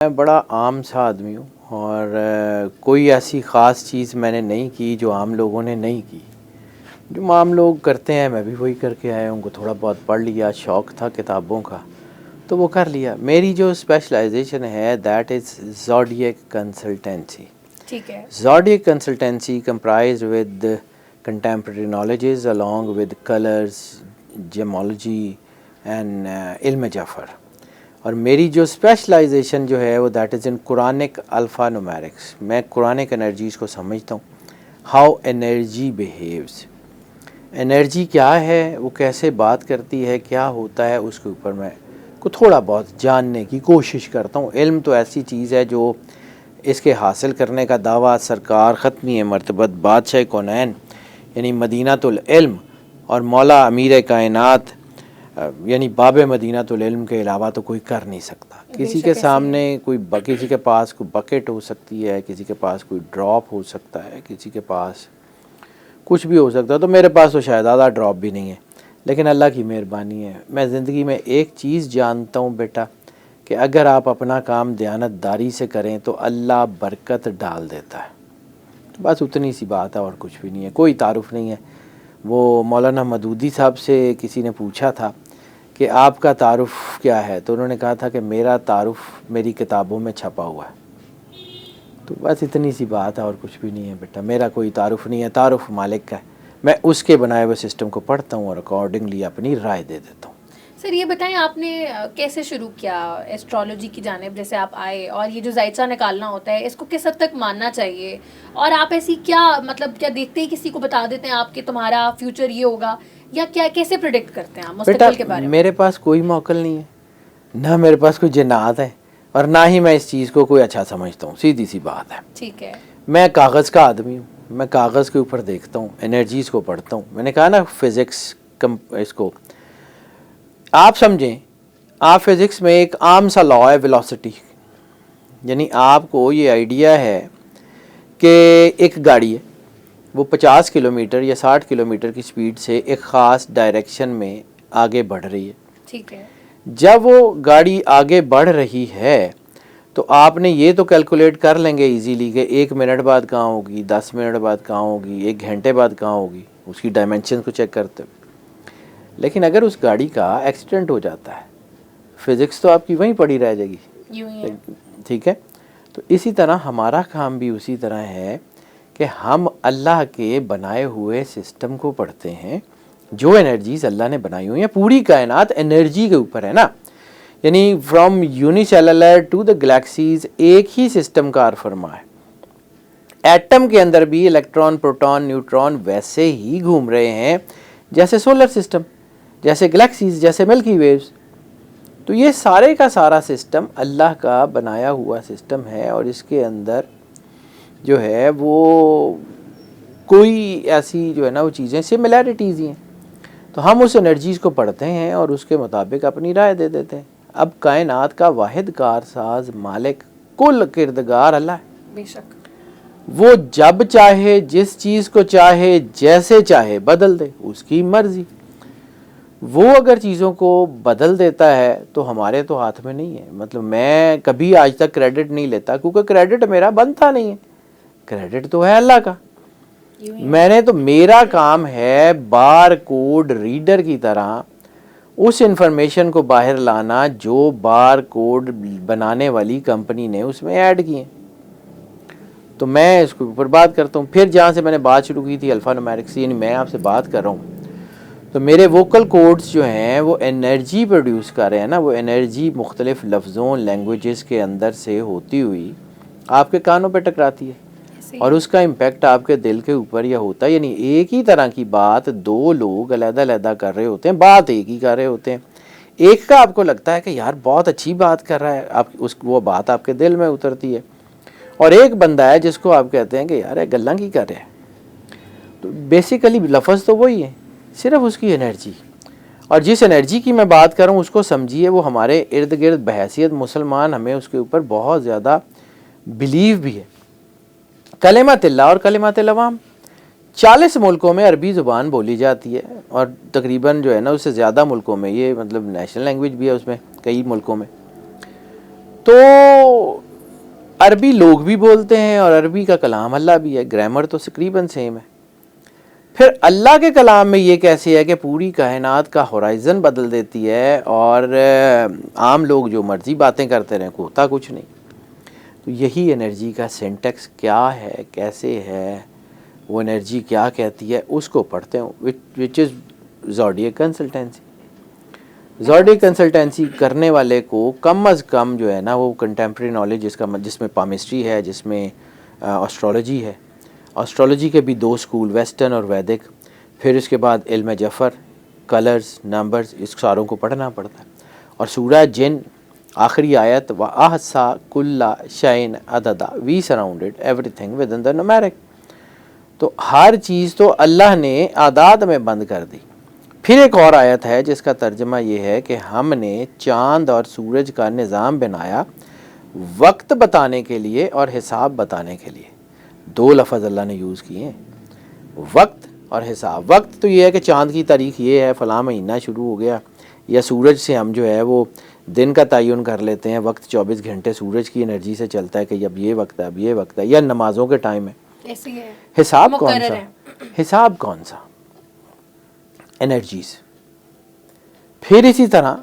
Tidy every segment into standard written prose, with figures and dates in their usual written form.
मैं बड़ा आम सा आदमी हूँ और कोई ऐसी ख़ास चीज़ मैंने नहीं की जो आम लोगों ने नहीं की। जो आम लोग करते हैं मैं भी वही करके आया हूँ। उनको थोड़ा बहुत पढ़ लिया, शौक़ था किताबों का तो वो कर लिया। मेरी जो स्पेशलाइजेशन है दैट इज़ ज़ोडिएक कंसल्टेंसी। ठीक है। Zodiac Consultancy comprised with contemporary knowledges along with colours, gemology and इल्म जफ़र। और मेरी जो स्पेशलाइजेशन जो है वो that is in Quranic alphanumerics. मैं कुरानिक एनर्जीज़ को समझता हूँ, हाउ एनर्जी बिहेव्स, एनर्जी क्या है, वो कैसे बात करती है, क्या होता है, उसके ऊपर मैं को थोड़ा बहुत जानने की कोशिश करता हूँ। इल्म तो ऐसी चीज़ है जो इसके हासिल करने का दावा सरकार ख़त्मी मरतबत बादशाह कौनैन यानी मदीनातुल इल्म और मौला अमीर कायनात यानी बाबे मदीनातुल इल्म के अलावा तो कोई कर नहीं सकता। किसी के सामने किसी के पास कोई बकेट हो सकती है, किसी के पास कोई ड्रॉप हो सकता है, किसी के पास कुछ भी हो सकता है। तो मेरे पास तो शायद आधा ड्रॉप भी नहीं है, लेकिन अल्लाह की मेहरबानी है। मैं ज़िंदगी में एक चीज़ जानता हूँ बेटा कि अगर आप अपना काम दयानतदारी से करें तो अल्लाह बरकत डाल देता है। तो बस उतनी सी बात है और कुछ भी नहीं है, कोई तारुफ़ नहीं है। वो मौलाना मदूदी साहब से किसी ने पूछा था कि आपका तारुफ़ क्या है, तो उन्होंने कहा था कि मेरा तारुफ़ मेरी किताबों में छपा हुआ है। तो बस इतनी सी बात है और कुछ भी नहीं है बेटा। मेरा कोई तारुफ़ नहीं है, तारुफ़ मालिक का है। मैं उसके बनाए हुए सिस्टम को पढ़ता हूँ और अकॉर्डिंगली अपनी राय दे देता हूँ। सर ये बताएं आपने कैसे शुरू किया एस्ट्रोलॉजी की जानिब, जैसे आप आए, और ये जो जायचा निकालना होता है इसको किस हद तक मानना चाहिए, और आप ऐसी क्या मतलब क्या देखते ही किसी को बता देते हैं आपके तुम्हारा फ्यूचर ये होगा, या क्या कैसे प्रिडिक्ट करते हैं आप मुस्तकबिल के बारे में? मेरे पास कोई मौकल नहीं है, ना मेरे पास कोई जिन्नात है, और ना ही मैं इस चीज़ को कोई अच्छा समझता हूँ। सीधी सी बात है। ठीक है। मैं कागज़ का आदमी हूँ। मैं कागज़ के ऊपर देखता हूँ, एनर्जीज़ को पढ़ता हूँ। मैंने कहा ना फिज़िक्स इसको आप समझें, आप फिज़िक्स में एक आम सा लॉ है वेलोसिटी, यानी आपको ये आइडिया है कि एक गाड़ी है वो 50 किलोमीटर या 60 किलोमीटर की स्पीड से एक ख़ास डायरेक्शन में आगे बढ़ रही है। ठीक है। जब वो गाड़ी आगे बढ़ रही है तो आपने ये तो कैलकुलेट कर लेंगे इजीली कि 1 मिनट बाद कहाँ होगी, 10 मिनट बाद कहाँ होगी, 1 घंटे बाद कहाँ होगी, उसकी डायमेंशन को चेक करते हो। लेकिन अगर उस गाड़ी का एक्सीडेंट हो जाता है, फिज़िक्स तो आपकी वहीं पड़ी रह जाएगी। ठीक है। तो इसी तरह हमारा काम भी उसी तरह है कि हम अल्लाह के बनाए हुए सिस्टम को पढ़ते हैं। जो एनर्जीज अल्लाह ने बनाई हुई हैं, पूरी कायनात एनर्जी के ऊपर है ना, यानी from unicellular to the galaxies एक ही सिस्टम कार फरमा है। एटम के अंदर भी इलेक्ट्रॉन, प्रोटॉन, न्यूट्रॉन वैसे ही घूम रहे हैं जैसे सोलर सिस्टम, जैसे गैलेक्सीज, जैसे मिल्की वेव्स। तो ये सारे का सारा सिस्टम अल्लाह का बनाया हुआ सिस्टम है, और इसके अंदर जो है वो कोई ऐसी जो है ना वो चीज़ें सिमिलैरिटीज़ ही हैं। तो हम उस एनर्जीज़ को पढ़ते हैं और उसके मुताबिक अपनी राय दे देते हैं। अब कायनात का वाहिद कारसाज, मालिक, कुल किरदगार अल्लाह है। बेशक वो जब चाहे, जिस चीज़ को चाहे, जैसे चाहे बदल दे, उसकी मर्जी। वो अगर चीज़ों को बदल देता है तो हमारे तो हाथ में नहीं है। मतलब मैं कभी आज तक क्रेडिट नहीं लेता, क्योंकि क्रेडिट मेरा बनता नहीं है, क्रेडिट तो है अल्लाह का। मैंने तो, मेरा काम है बार कोड रीडर की तरह उस इंफॉर्मेशन को बाहर लाना जो बार कोड बनाने वाली कंपनी ने उसमें ऐड किए। तो मैं इसके ऊपर बात करता हूँ। फिर जहाँ से मैंने बात शुरू की थी अल्फ़ा न्यूमेरिक्स, यानी मैं आपसे बात कर रहा हूँ, तो मेरे वोकल कोड्स जो हैं वो एनर्जी प्रोड्यूस कर रहे हैं ना, वो एनर्जी मुख्तलिफ लफ्ज़ों, लैंग्वेजेस के अंदर से होती हुई आपके कानों पे टकराती है, और उसका इम्पैक्ट आपके दिल के ऊपर यह होता है। यानी एक ही तरह की बात दो लोग अलग-अलग कर रहे होते हैं, बात एक ही कर रहे होते हैं। एक का आपको लगता है कि यार बहुत अच्छी बात कर रहा है, आप वो बात आपके दिल में उतरती है, और एक बंदा है जिसको आप कहते हैं कि यार गल्ला की कर रहे हैं। तो बेसिकली लफ्ज़ तो वही है, सिर्फ उसकी एनर्जी। और जिस एनर्जी की मैं बात कर रहा हूँ उसको समझिए, वो हमारे इर्द गिर्द बहैसियत मुसलमान हमें उसके ऊपर बहुत ज़्यादा बिलीव भी है। कलिमातिल्लाह और कलिमातिल अवाम, 40 मुल्कों में अरबी ज़ुबान बोली जाती है, और तकरीबन जो है ना उससे ज़्यादा मुल्कों में ये मतलब नेशनल लैंग्वेज भी है उसमें, कई मुल्कों में। तो अरबी लोग भी बोलते हैं और अरबी का कलाम अल्लाह भी है, ग्रामर तो तकरीबन सेम है। फिर अल्लाह के कलाम में ये कैसे है कि पूरी कायनात का होराइज़न बदल देती है और आम लोग जो मर्ज़ी बातें करते रहें, होता कुछ नहीं। तो यही एनर्जी का सिंटेक्स क्या है, कैसे है, वो एनर्जी क्या कहती है, उसको पढ़ते हैं, which is zodiac consultancy. Zodiac consultancy करने वाले को कम अज़ कम जो है ना वो कंटेम्प्रेरी नॉलेज जिसमें पामिस्ट्री है, जिसमें एस्ट्रोलॉजी है। एस्ट्रोलॉजी के भी 2 स्कूल, वेस्टर्न और वैदिक। फिर इसके बाद इल्म जफ़र, कलर्स, नंबर्स, इस सारों को पढ़ना पड़ता है। और सूरह जिन आखिरी आयत, व अहसा कुल्ला शैइन अददा, we surrounded everything with in the numeric. तो हर चीज़ तो अल्लाह ने आदाद में बंद कर दी। फिर एक और आयत है जिसका तर्जमा ये है कि हमने चाँद और सूरज का निज़ाम बनाया वक्त बताने के लिए और हिसाब बताने के लिए। 2 लफ्ज़ अल्लाह ने यूज़ किए हैं, वक्त और हिसाब। वक्त तो ये है कि चाँद की तारीख़ ये है, फ़लाँ महीना शुरू हो गया, या सूरज से हम जो है वो दिन का तयन कर लेते हैं। वक्त 24 घंटे सूरज की एनर्जी से चलता है कि अब ये वक्त है, अब ये वक्त है, या नमाज़ों के टाइम है। ऐसी है। हिसाब कौन सा? हिसाब कौन सा? एनर्जीज। फिर इसी तरह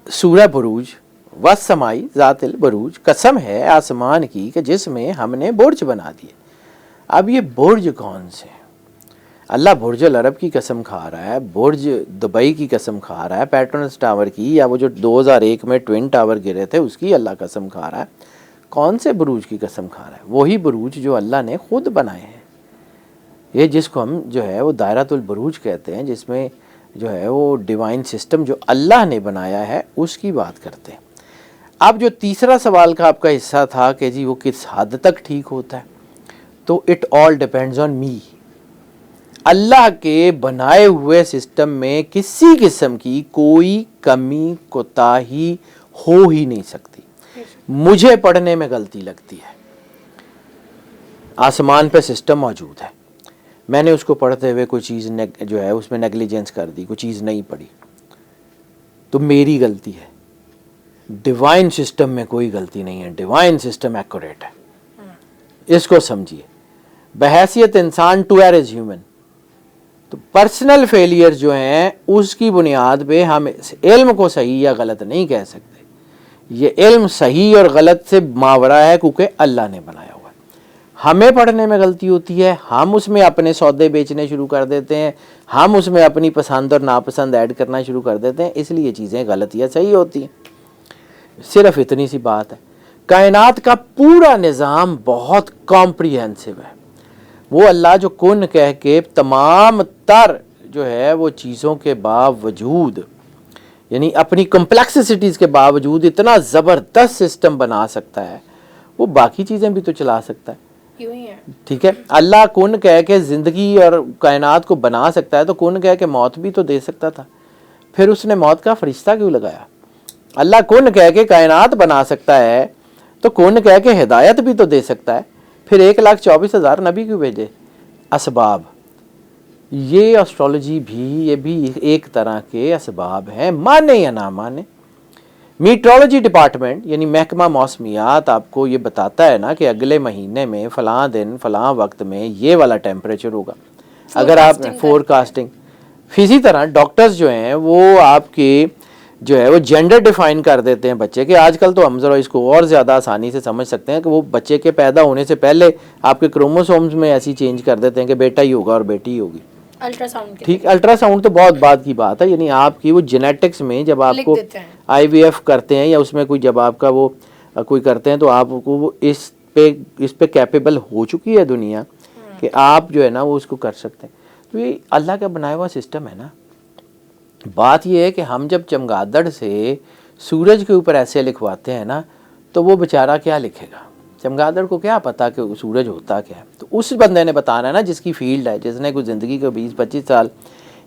सूरह बुरूज, वस्समाई ज़ातिल बुरूज, कसम है आसमान की कि जिसमें हमने बुर्ज बना दिए। अब ये बुर्ज कौन से? अल्लाह बुर्ज अल अरब की कसम खा रहा है, बुर्ज दुबई की कसम खा रहा है, पेट्रोनस टावर की, या वो जो 2001 में ट्विन टावर गिरे थे उसकी अल्लाह कसम खा रहा है। कौन से बुरूज की कसम खा रहा है? वही बुरूज जो अल्लाह ने खुद बनाए हैं। ये जिसको हम जो है वो दायरातुल बुरूज कहते हैं, जिसमें जो है वो डिवाइन सिस्टम जो अल्लाह ने बनाया है उसकी बात करते हैं। अब जो तीसरा सवाल का आपका हिस्सा था कि जी वो किस हद तक ठीक होता है, तो it all depends on me. Allah के बनाए हुए सिस्टम में किसी किस्म की कोई कमी कोताही हो ही नहीं सकती। मुझे पढ़ने में गलती लगती है, आसमान पे सिस्टम मौजूद है, मैंने उसको पढ़ते हुए कोई चीज़ जो है उसमें नेग्लिजेंस कर दी, कोई चीज़ नहीं पढ़ी, तो मेरी गलती है। डिवाइन सिस्टम में कोई गलती नहीं है, डिवाइन सिस्टम एक्यूरेट है, इसको समझिए। बहैसियत इंसान टू एर इज ह्यूमन। तो पर्सनल फेलियर जो हैं उसकी बुनियाद पे हम इल्म को सही या गलत नहीं कह सकते। ये इल्म सही और गलत से मावरा है क्योंकि अल्लाह ने बनाया हुआ है। हमें पढ़ने में गलती होती है, हम उसमें अपने सौदे बेचने शुरू कर देते हैं, हम उसमें अपनी पसंद और नापसंद ऐड करना शुरू कर देते हैं, इसलिए चीज़ें गलत या सही होती हैं। सिर्फ इतनी सी बात है। कायनात का पूरा निज़ाम बहुत कॉम्प्रिहेंसिव है। वो अल्लाह जो कुन कह के तमाम तर जो है वो चीज़ों के बावजूद, यानी अपनी कॉम्प्लेक्सिटीज़ के बावजूद इतना ज़बरदस्त सिस्टम बना सकता है, वो बाकी चीज़ें भी तो चला सकता है। ठीक है, अल्लाह कुन कह के ज़िंदगी और कायनात को बना सकता है, तो कुन कह के मौत भी तो दे सकता था, फिर उसने मौत का फरिश्ता क्यों लगाया? अल्लाह कुन कह के कायनात बना सकता है, तो कुन कह के हिदायत भी तो दे सकता है, फिर 1,24,000 नबी क्यों भेजे? असबाब। ये एस्ट्रोलॉजी भी, ये भी एक तरह के असबाब हैं, माने या ना माने। मीट्रोलॉजी डिपार्टमेंट यानी महकमा मौसमियात आपको ये बताता है ना कि अगले महीने में फ़लाँ दिन फ़लाँ वक्त में ये वाला टेम्परेचर होगा, अगर आप फोरकास्टिंग। इसी तरह डॉक्टर्स जो हैं वो आपके जो है वो जेंडर डिफाइन कर देते हैं बच्चे के। आजकल तो हम ज़रा इसको और ज़्यादा आसानी से समझ सकते हैं कि वो बच्चे के पैदा होने से पहले आपके क्रोमोसोम्स में ऐसी चेंज कर देते हैं कि बेटा ही होगा और बेटी ही होगी। अल्ट्रासाउंड, ठीक, अल्ट्रासाउंड तो बहुत बाद की बात है, यानी आपकी वो जेनेटिक्स में जब आपको IVF करते हैं या उसमें कोई जब आपका वो कोई करते हैं तो आपको वो इस पे कैपेबल हो चुकी है दुनिया कि आप जो है ना वो उसको कर सकते हैं। तो ये अल्लाह का बनाया हुआ सिस्टम है ना। बात ये है कि हम जब चमगादड़ से सूरज के ऊपर ऐसे लिखवाते हैं ना, तो वो बेचारा क्या लिखेगा? चमगादड़ को क्या पता कि सूरज होता क्या है? तो उस बंदे ने बताना है ना जिसकी फील्ड है, जिसने कुछ ज़िंदगी को 20-25 साल,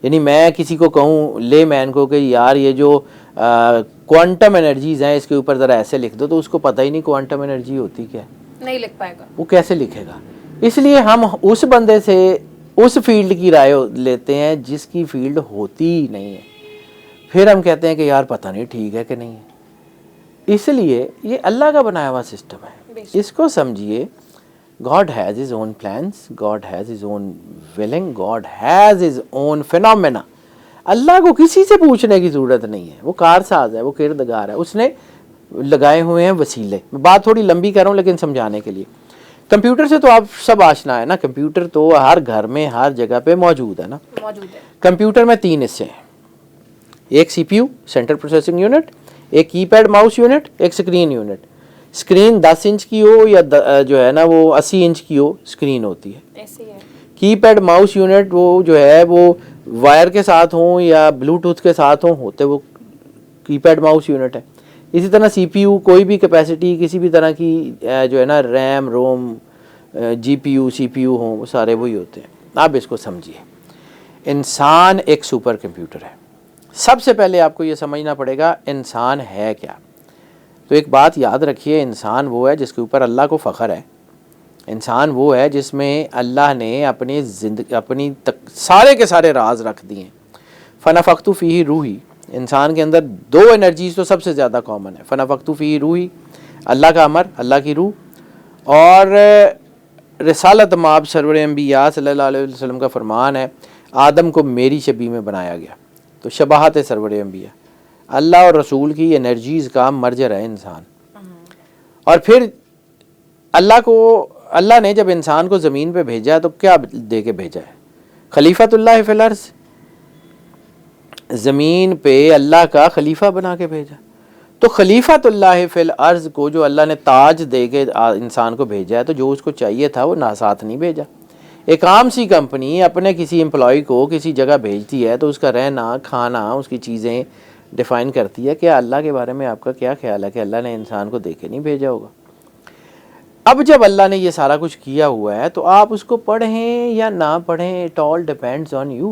यानी मैं किसी को कहूँ ले मैन को कि यार ये जो क्वांटम एनर्जीज़ हैं इसके ऊपर ज़रा ऐसे लिख दो, तो उसको पता ही नहीं क्वांटम एनर्जी होती क्या है, नहीं लिख पाएगा। वो कैसे लिखेगा? इसलिए हम उस बंदे से उस फील्ड की राय लेते हैं जिसकी फील्ड होती ही नहीं है। फिर हम कहते हैं कि यार पता नहीं ठीक है कि नहीं है। इसलिए ये अल्लाह का बनाया हुआ सिस्टम है, बेशक। इसको समझिए। God has his own plans, God has his own willing, God has his own phenomena. Allah को किसी से पूछने की ज़रूरत नहीं है, वो कारसाज है, वो किरदगार है, उसने लगाए हुए हैं वसीले। मैं बात थोड़ी लंबी कर रहा हूँ लेकिन समझाने के लिए। कंप्यूटर से तो आप सब आशना है ना, कंप्यूटर तो हर घर में हर जगह पे मौजूद है ना। मौजूद है। कंप्यूटर में 3 हिस्से हैं, एक सीपीयू सेंट्रल प्रोसेसिंग यूनिट, एक कीपैड माउस यूनिट, एक स्क्रीन यूनिट। स्क्रीन 10 इंच की हो या जो है ना वो 80 इंच की हो स्क्रीन होती है। ऐसे ही है। कीपैड माउस यूनिट वो जो है वो वायर के साथ हो या ब्लूटूथ के साथ हो, होते वो कीपैड माउस यूनिट है। इसी तरह सीपीयू कोई भी कैपेसिटी किसी भी तरह की जो है ना रैम रोम जीपीयू सीपीयू हो, वो सारे वही होते हैं। आप इसको समझिए, इंसान एक सुपर कंप्यूटर है। सबसे पहले आपको ये समझना पड़ेगा इंसान है क्या। तो एक बात याद रखिए, इंसान वो है जिसके ऊपर अल्लाह को फ़ख्र है। इंसान वो है जिसमें अल्लाह ने अपनी सारे के सारे राज रख दिए हैं। फ़नफ़ख्तु फ़ीही रूही, इंसान के अंदर 2 एनर्जीज तो सबसे ज़्यादा कॉमन है। फ़नफ़ख्तु फ़ीही रूही, अल्लाह का अमर, अल्लाह की रूह, और रिसालत माब सरवर अंबिया सल्लल्लाहु अलैहि वसल्लम का फरमान है, आदम को मेरी शबी में बनाया गया। तो शबाहत सरवर अंबिया, अल्लाह और रसूल की एनर्जीज़ का मर्जर है इंसान। और फिर अल्लाह ने जब इंसान को ज़मीन पे भेजा है तो क्या दे के भेजा है? खलीफतुल्लाह फिल अर्ज़, ज़मीन पे अल्लाह का खलीफा बना के भेजा। तो खलीफतुल्लाह फिल अर्ज़ को जो अल्लाह ने ताज दे के इंसान को भेजा है, तो जो उसको चाहिए था वो ना साथ नहीं भेजा। एक आम सी कंपनी अपने किसी एम्प्लॉय को किसी जगह भेजती है तो उसका रहना खाना उसकी चीज़ें डिफ़ाइन करती है। क्या अल्लाह के बारे में आपका क्या ख्याल है कि अल्लाह ने इंसान को दे के नहीं भेजा होगा? अब जब अल्लाह ने ये सारा कुछ किया हुआ है तो आप उसको पढ़ें या ना पढ़ें, it all depends on you.